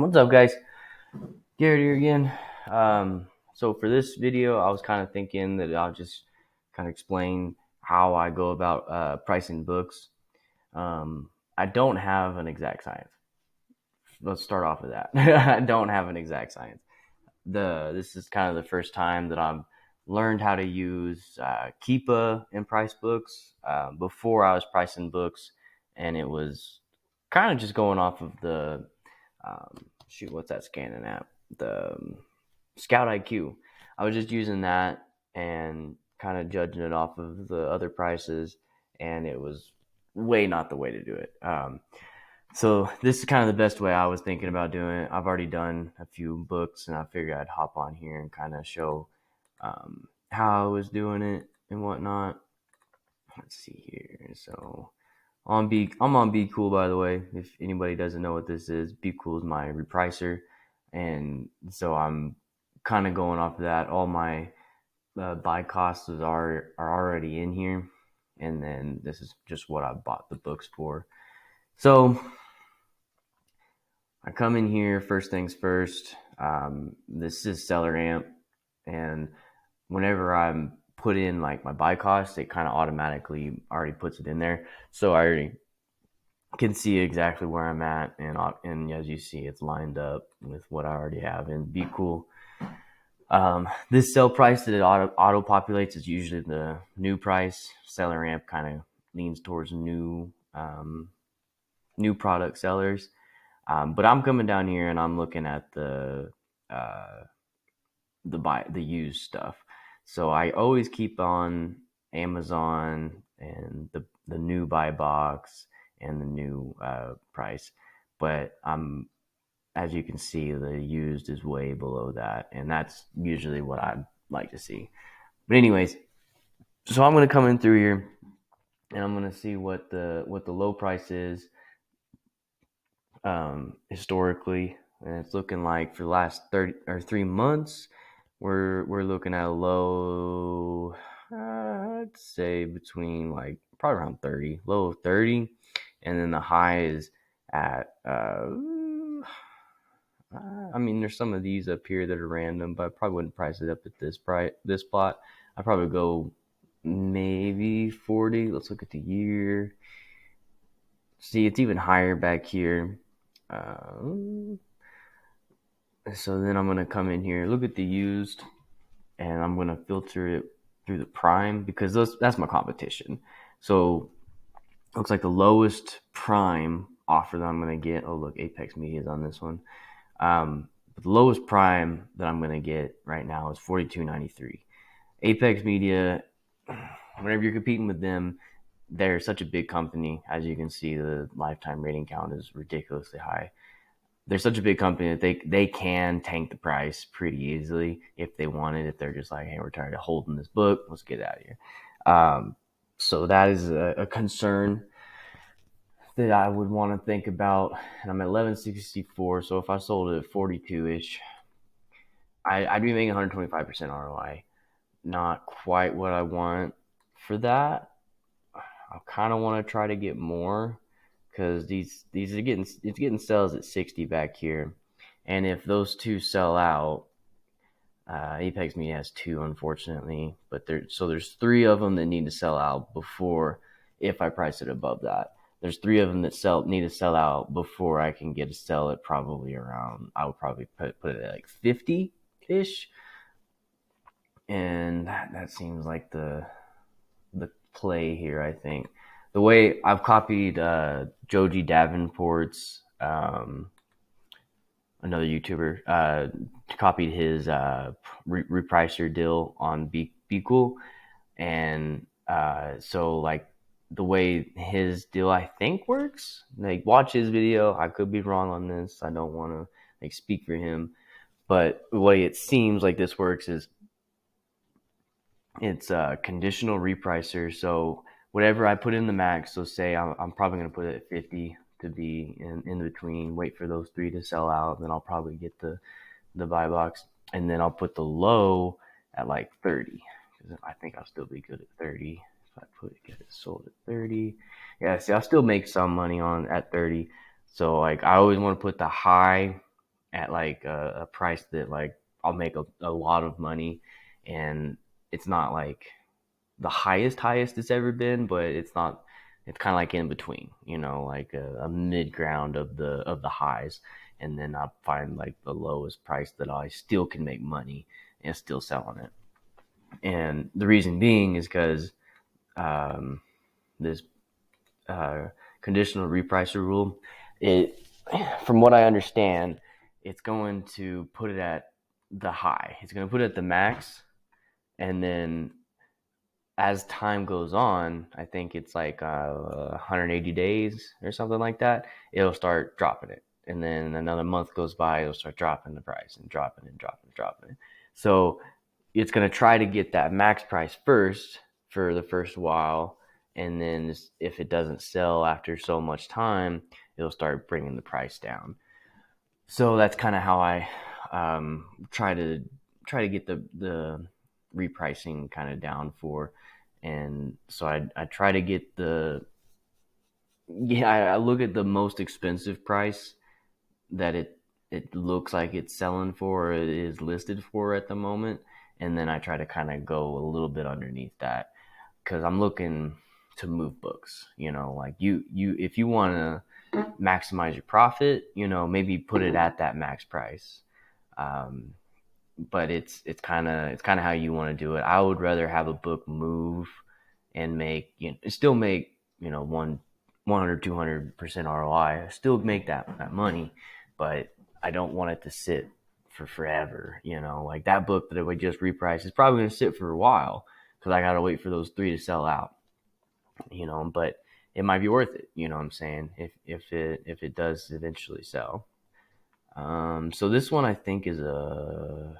What's up, guys? Garrett here again. So for this video, I was kind of thinking that I'll just kind of explain how I go about pricing books. I don't have an exact science. Let's start off with that. I don't have an exact science. This is kind of the first time that I've learned how to use Keepa in price books. Before I was pricing books, and it was kind of just going off of the what's that scanning app? The Scout IQ. I was just using that and kind of judging it off of the other prices, and it was way not the way to do it. So this is kind of the best way I was thinking about doing it. I've already done a few books, and I figured I'd hop on here and kind of show how I was doing it and whatnot. Let's see here. So I'm on Be Cool, by the way. If anybody doesn't know what this is, Be Cool is my repricer, and so I'm kind of going off of that. All my buy costs are already in here, and then this is just what I bought the books for. So I come in here, first things first. This is Seller Amp, and whenever I'm put in like my buy cost, it kind of automatically already puts it in there. So I already can see exactly where I'm at, and as you see, it's lined up with what I already have in Be Cool. This sell price that it auto populates is usually the new price. Seller Amp kind of leans towards new product sellers. But I'm coming down here and I'm looking at the used stuff. So I always keep on Amazon and the new buy box and the new price. But as you can see, the used is way below that, and that's usually what I like to see. But anyways, so I'm gonna come in through here and I'm gonna see what the low price is historically, and it's looking like for the last 3 months, we're looking at a low. I'd say between like probably around 30, low of 30, and then the high is at. I mean, there's some of these up here that are random, but I probably wouldn't price it up at this plot. I'd probably go maybe 40. Let's look at the year. See, it's even higher back here. So then I'm going to come in here, look at the used, and I'm going to filter it through the prime because that's my competition. So it looks like the lowest prime offer that I'm going to get. Oh, look, Apex Media is on this one. But the lowest prime that I'm going to get right now is $42.93. Apex Media, whenever you're competing with them, they're such a big company. As you can see, the lifetime rating count is ridiculously high. They're such a big company that they can tank the price pretty easily if they wanted. If they're just like, hey, we're tired of holding this book, let's get out of here. So that is a concern that I would want to think about. And I'm at 1164, so if I sold it at 42-ish, I'd be making 125% ROI. Not quite what I want for that. I kind of want to try to get more because these are getting sales at 60 back here, and if those two sell out, Apex Media has two, unfortunately, but there's three of them that need to sell out before, if I price it above that. There's three of them that need to sell out before I can get a sell at probably around. I would probably put it at like 50-ish, and that seems like the play here. I think the way I've copied Joji Davenport's another YouTuber copied his repricer deal on Be Cool, and so like the way his deal I think works, like watch his video. I could be wrong on this. I don't want to like speak for him, but the way it seems like this works is it's a conditional repricer. So whatever I put in the max, so say I'm probably going to put it at 50 to be in between, wait for those three to sell out, then I'll probably get the buy box, and then I'll put the low at like 30 because I think I'll still be good at 30 if I get it sold at 30. Yeah, see, I'll still make some money on at 30. So like I always want to put the high at like a price that like I'll make a lot of money, and it's not like the highest it's ever been, but it's not. It's kind of like in between, like a mid ground of the highs, and then I find like the lowest price that I still can make money and still selling it. And the reason being is because um, this uh, conditional repricer rule, it, from what I understand, it's going to put it at the high. It's going to put it at the max, and then as time goes on, I think it's like 180 days or something like that, it'll start dropping it. And then another month goes by, it'll start dropping the price and dropping and dropping and dropping it. So it's going to try to get that max price first for the first while. And then if it doesn't sell after so much time, it'll start bringing the price down. So that's kind of how I try to get the repricing kind of down for, and so I try to get I look at the most expensive price that it looks like it's selling for, or it is listed for at the moment, and then I try to kind of go a little bit underneath that because I'm looking to move books. Like you if you want to maximize your profit, maybe put it at that max price. Um, but it's kind of how you want to do it. I would rather have a book move and make still make 100 200% ROI, still make that money, but I don't want it to sit for forever. Like that book that I would just reprice is probably going to sit for a while because I got to wait for those 3 to sell out. But it might be worth it. You know what I'm saying? If it does eventually sell. So this one I think is a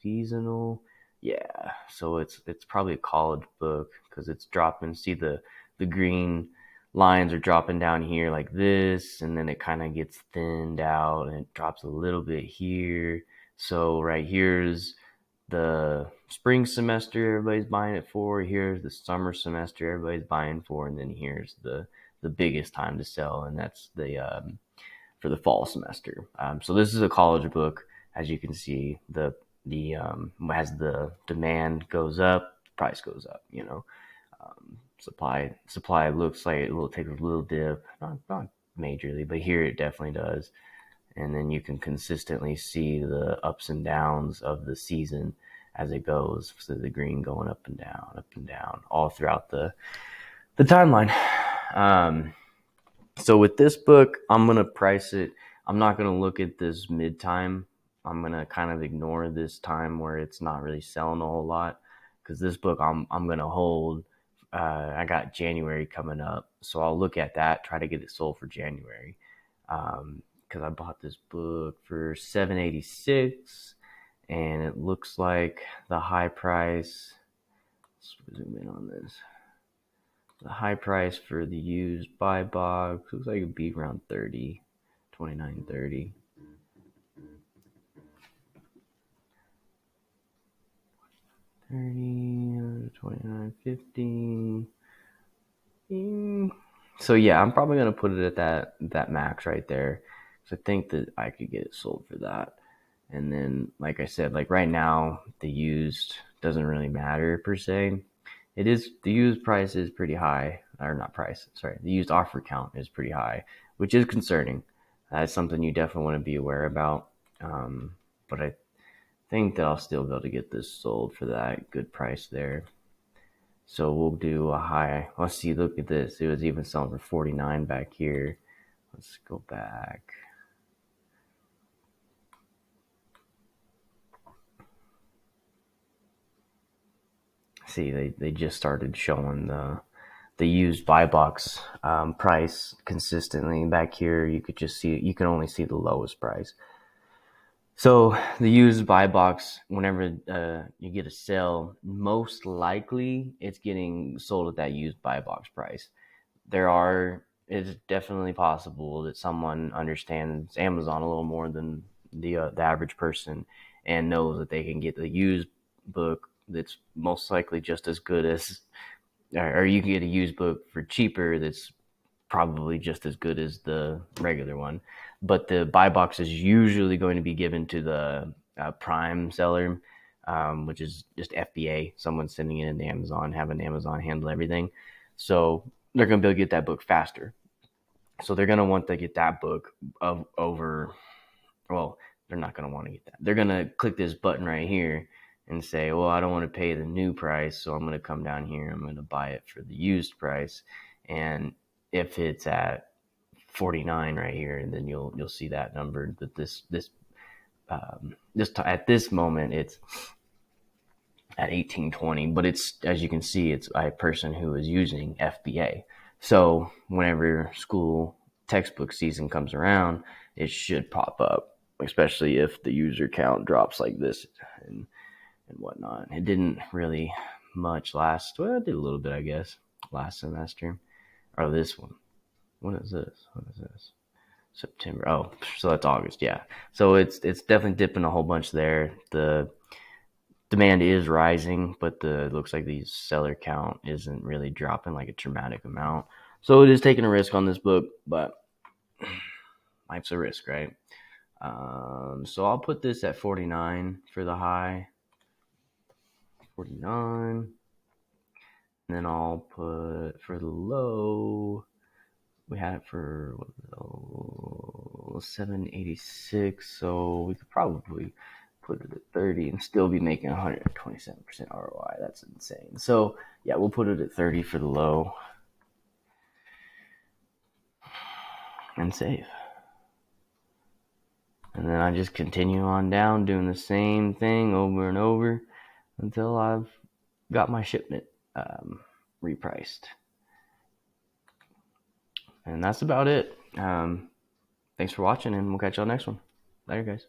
seasonal. Yeah. So it's probably a college book because it's dropping. See the green lines are dropping down here like this, and then it kind of gets thinned out and it drops a little bit here. So right here's the spring semester everybody's buying it for. Here's the summer semester everybody's buying for, and then here's the biggest time to sell, and that's the for the fall semester. So this is a college book, as you can see. The as the demand goes up, the price goes up. Supply looks like it will take a little dip, not majorly, but here it definitely does. And then you can consistently see the ups and downs of the season as it goes. So the green going up and down, all throughout the timeline. So with this book, I'm gonna price it. I'm not gonna look at this mid time. I'm gonna kind of ignore this time where it's not really selling a whole lot because this book I'm gonna hold. I got January coming up, so I'll look at that, try to get it sold for January. Because I bought this book for $7.86, and it looks like the high price. Let's zoom in on this. The high price for the used buy box looks like it'd be around 30, 29, 30. $30, 29, 50. So yeah, I'm probably gonna put it at that max right there. So I think that I could get it sold for that. And then, like I said, like right now, the used doesn't really matter per se. It is the used price is pretty high, or not price. Sorry, the used offer count is pretty high, which is concerning. That's something you definitely want to be aware about. But I think that I'll still be able to get this sold for that good price there. So we'll do a high. Let's see. Look at this. It was even selling for 49 back here. Let's go back. See, they just started showing the used buy box price consistently back here. You could just see you can only see the lowest price. So the used buy box, whenever you get a sale, most likely it's getting sold at that used buy box price. It's definitely possible that someone understands Amazon a little more than the average person and knows that they can get the used book that's most likely just as good as, or you can get a used book for cheaper that's probably just as good as the regular one. but the buy box is usually going to be given to the prime seller, which is just FBA. Someone sending it into Amazon, having Amazon handle everything. So they're going to be able to get that book faster. So they're going to want to get that book over. Well, they're not going to want to get that. They're going to click this button right here and say, well, I don't want to pay the new price, so I'm going to come down here. I'm going to buy it for the used price. And if it's at 49 right here, and then you'll see that number. That at this moment it's at 1820, but it's, as you can see, it's a person who is using FBA. So whenever school textbook season comes around, it should pop up, especially if the user count drops like this and whatnot. It didn't really much last. Well, it did a little bit, I guess, last semester. Or this one. What is this? What is this? September. Oh, so that's August. Yeah. So it's definitely dipping a whole bunch there. The demand is rising, but it looks like the seller count isn't really dropping like a dramatic amount. So it is taking a risk on this book, but life's a risk, right? So I'll put this at 49 for the high. 49. And then I'll put for the low. We had it for 786, so we could probably put it at 30 and still be making 127% ROI. That's insane. So yeah, we'll put it at 30 for the low and save. And then I just continue on down doing the same thing over and over until I've got my shipment repriced. And that's about it. Thanks for watching, and we'll catch y'all next one. Later, guys.